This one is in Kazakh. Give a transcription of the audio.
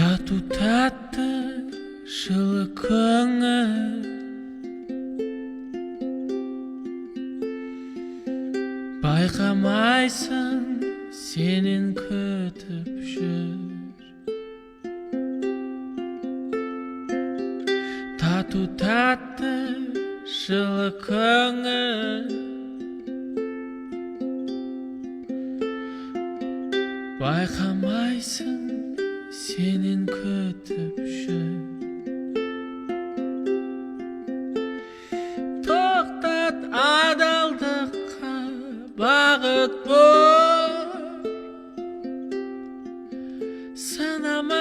Тату тәтті жылы көңіл, байқамайсың сенен күтіп жүр. Тату тәтті жылы көңіл, байқамайсың сенен күтіп жүр. Тоқтат адалдыққа бағыт бол, сынама